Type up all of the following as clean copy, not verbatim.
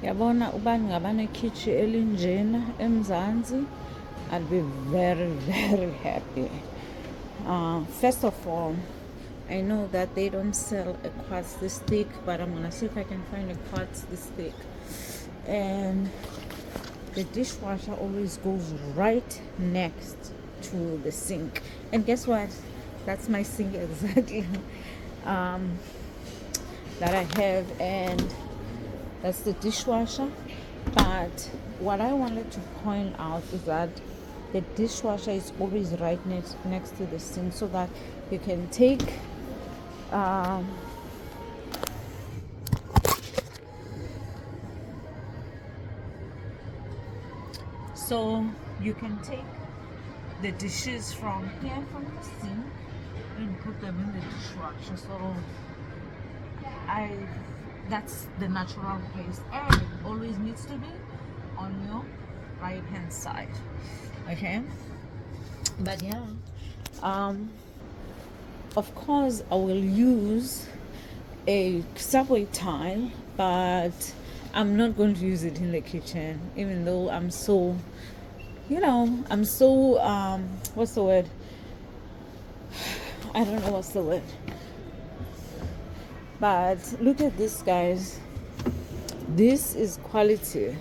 Yabona ubani ngabane kitchen elinjena eMzansi, I'll be very very happy. First of all, I know that they don't sell a quartz this thick, but I'm gonna see if I can find a quartz this thick. And the dishwasher always goes right next to the sink. And guess what? That's my sink exactly. That I have, and that's the dishwasher. But what I wanted to point out is that the dishwasher is always right next to the sink, so that you can take so you can take the dishes from here, from the sink, and put them in the dishwasher. So that's the natural place, and it always needs to be on your right hand side. Okay, but yeah, of course I will use a subway tile, but I'm not going to use it in the kitchen, even though I'm so what's the word, I don't know what's the word. But look at this, guys. This is quality.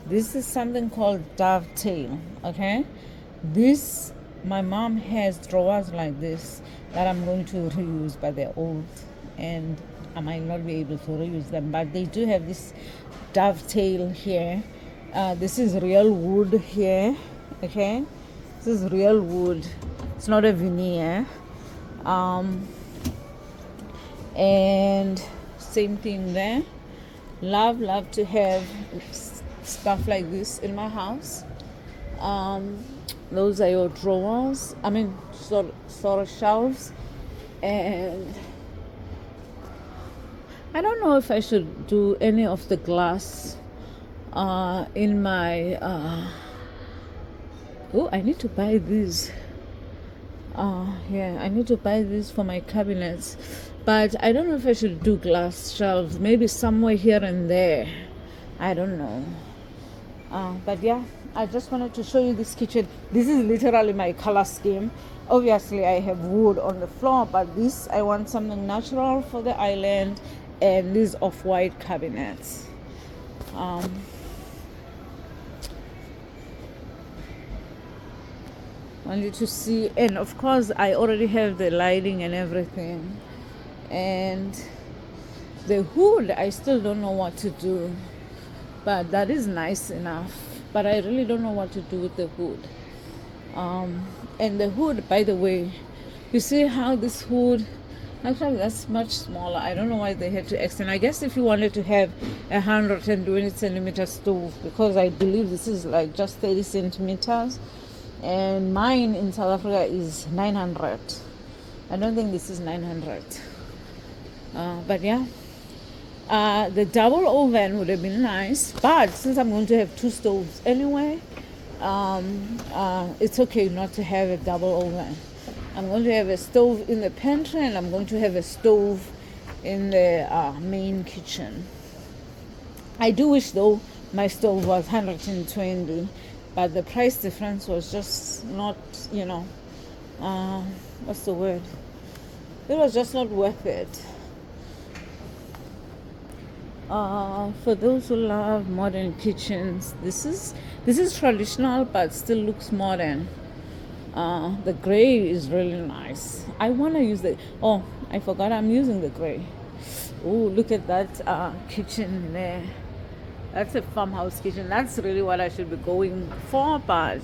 This is something called dovetail. Okay, this, my mom has drawers like this that I'm going to reuse, but they're old and I might not be able to reuse them. But they do have this dovetail here. This is real wood here. Okay, this is real wood. It's not a veneer. And same thing there. Love to have stuff like this in my house. Those are your drawers, I mean sort of shelves. And I don't know if I should do any of the glass in my I need to buy these. I need to buy these for my cabinets, but I don't know if I should do glass shelves, maybe somewhere here and there, I don't know. But yeah, I just wanted to show you this kitchen. This is literally my color scheme. Obviously I have wood on the floor, but this, I want something natural for the island, and these off-white cabinets. I need to see, and of course I already have the lighting and everything, and the hood I still don't know what to do, but that is nice enough. But I really don't know what to do with the hood. And the hood, by the way, you see how this hood, actually that's much smaller. I don't know why they had to extend. I guess if you wanted to have 120 centimeter stove, because I believe this is like just 30 centimeters, and mine in South Africa is 900. I don't think this is 900. But yeah, the double oven would have been nice, but since I'm going to have two stoves anyway, it's okay not to have a double oven. I'm going to have a stove in the pantry, and I'm going to have a stove in the main kitchen. I do wish though my stove was 120, but the price difference was just not, what's the word? It was just not worth it. For those who love modern kitchens, this is traditional but still looks modern. The gray is really nice. I want to use I forgot I'm using the gray. Oh, look at that kitchen there. That's a farmhouse kitchen. That's really what I should be going for, but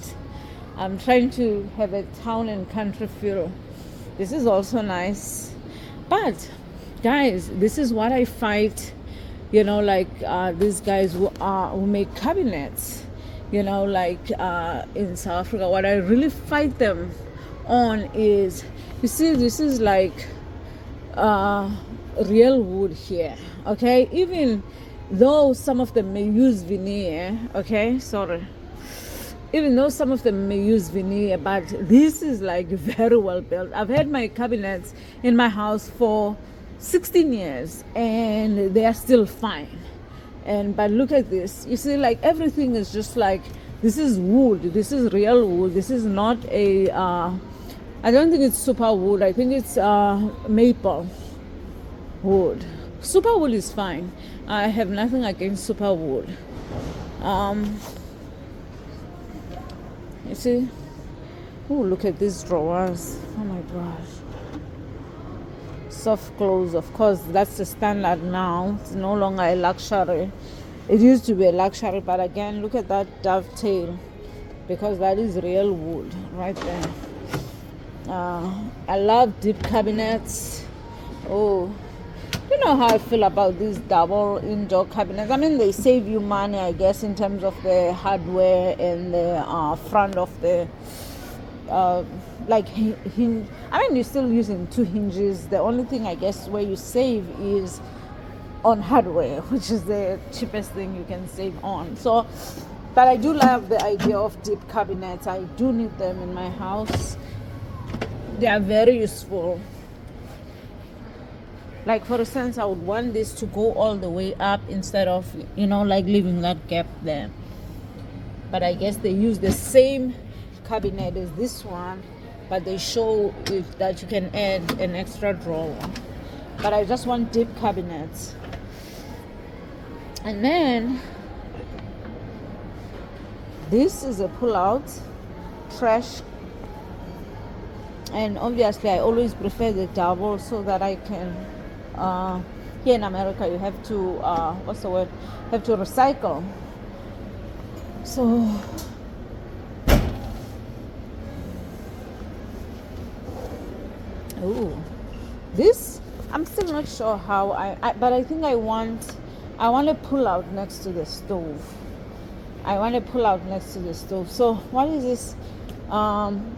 I'm trying to have a town and country feel. This is also nice. But guys, this is what I fight, these guys who make cabinets, in South Africa. What I really fight them on is, you see, this is like real wood here, okay? Even though some of them may use veneer, even though some of them may use veneer, but this is like very well built. I've had my cabinets in my house for 16 years and they are still fine. And but look at this, you see, like everything is just like, this is wood, this is real wood, this is not a I don't think it's super wood, I think it's maple wood. Super wood is fine, I have nothing against super wood. You see, oh, look at these drawers, oh my gosh. Soft clothes, of course, that's the standard now. It's no longer a luxury. It used to be a luxury, but again, look at that dovetail, because that is real wood right there. I love deep cabinets. Oh, you know how I feel about these double indoor cabinets. I mean, they save you money, I guess, in terms of the hardware and the front of the hinge. I mean, you're still using 2 hinges. The only thing, I guess, where you save is on hardware, which is the cheapest thing you can save on. So, but I do love the idea of deep cabinets. I do need them in my house. They are very useful. Like, for instance, I would want this to go all the way up instead of, like leaving that gap there. But I guess they use the same cabinet as this one, but they show that you can add an extra drawer. But I just want deep cabinets. And then this is a pull-out trash, and obviously I always prefer the double so that I can here in America you have to have to recycle. So this, I'm still not sure how but I think I want to pull out next to the stove. So what is this?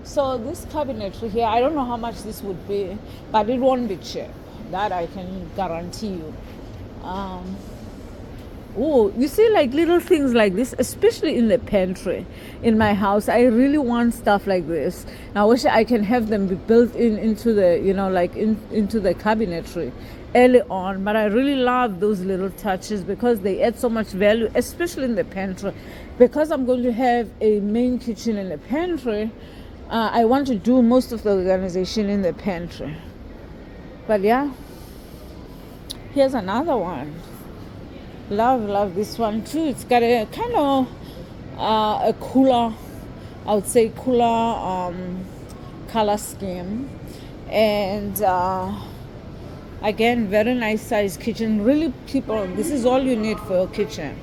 So this cabinetry here, I don't know how much this would be, but it won't be cheap. That I can guarantee you. You see, like little things like this, especially in the pantry in my house. I really want stuff like this. I wish I can have them be built into the, into the cabinetry early on. But I really love those little touches because they add so much value, especially in the pantry. Because I'm going to have a main kitchen in the pantry, I want to do most of the organization in the pantry. But yeah, here's another one. Love this one too. It's got a kind of a cooler, I would say cooler color scheme, and again, very nice size kitchen. Really, people, this is all you need for your kitchen.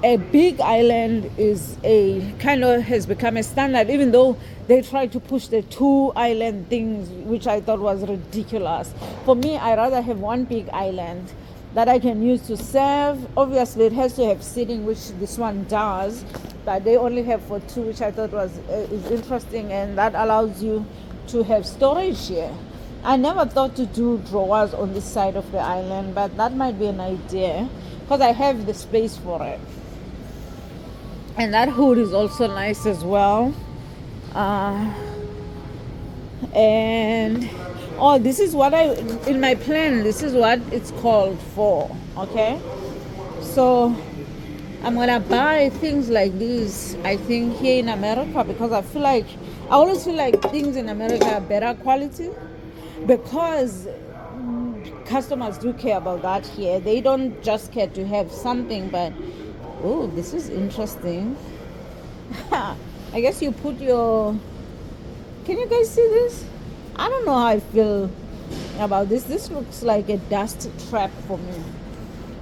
A big island is has become a standard, even though they try to push the 2 island things, which I thought was ridiculous. For me, I rather have one big island that I can use to serve. Obviously, it has to have seating, which this one does, but they only have for 2, which I thought is interesting, and that allows you to have storage here. I never thought to do drawers on this side of the island, but that might be an idea because I have the space for it. And that hood is also nice as well. And this is what in my plan, this is what it's called for. Okay, so I'm gonna buy things like these, I think, here in America, because I always feel like things in America are better quality, because customers do care about that here. They don't just care to have something, but this is interesting. I guess you put your, can you guys see this? I don't know how I feel about this. This looks like a dust trap for me.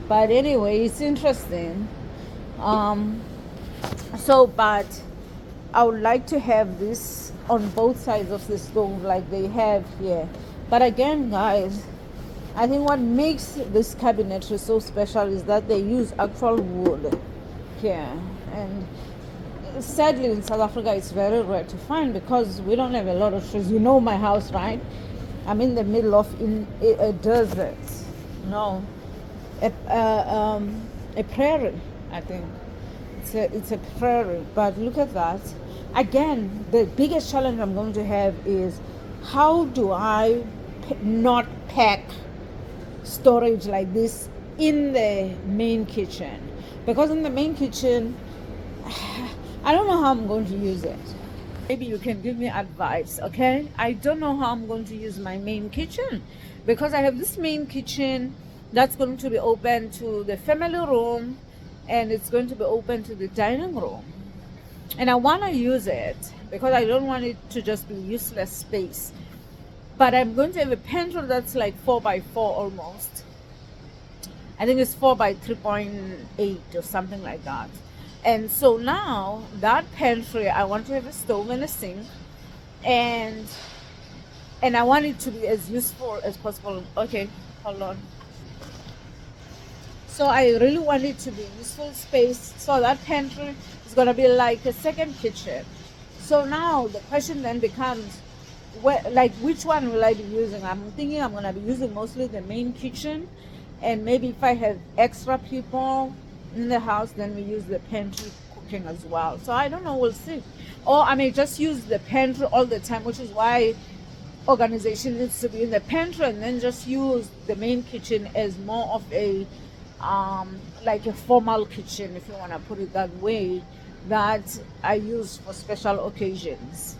But anyway, it's interesting. But I would like to have this on both sides of the stove like they have here. But again, guys, I think what makes this cabinetry so special is that they use actual wood here. And sadly, in South Africa, it's very rare to find because we don't have a lot of trees. You know my house, right? I'm in the middle of a desert. No, a prairie, I think. It's a prairie. But look at that. Again, the biggest challenge I'm going to have is how do I not pack storage like this in the main kitchen, because in the main kitchen I don't know how I'm going to use it. Maybe you can give me advice, okay? I don't know how I'm going to use my main kitchen, because I have this main kitchen that's going to be open to the family room, and it's going to be open to the dining room. And I want to use it because I don't want it to just be useless space. But I'm going to have a pantry that's like 4 by 4 almost. I think it's 4 by 3.8 or something like that. And so now that pantry, I want to have a stove and a sink, and I want it to be as useful as possible. Okay, hold on. So I really want it to be useful space. So that pantry is gonna be like a second kitchen. So now the question then becomes, which one will I be using? I'm thinking I'm gonna be using mostly the main kitchen, and maybe if I have extra people in the house, then we use the pantry cooking as well. So I don't know, we'll see. Or I may just use the pantry all the time, which is why organization needs to be in the pantry, and then just use the main kitchen as more of a like a formal kitchen, if you want to put it that way, that I use for special occasions.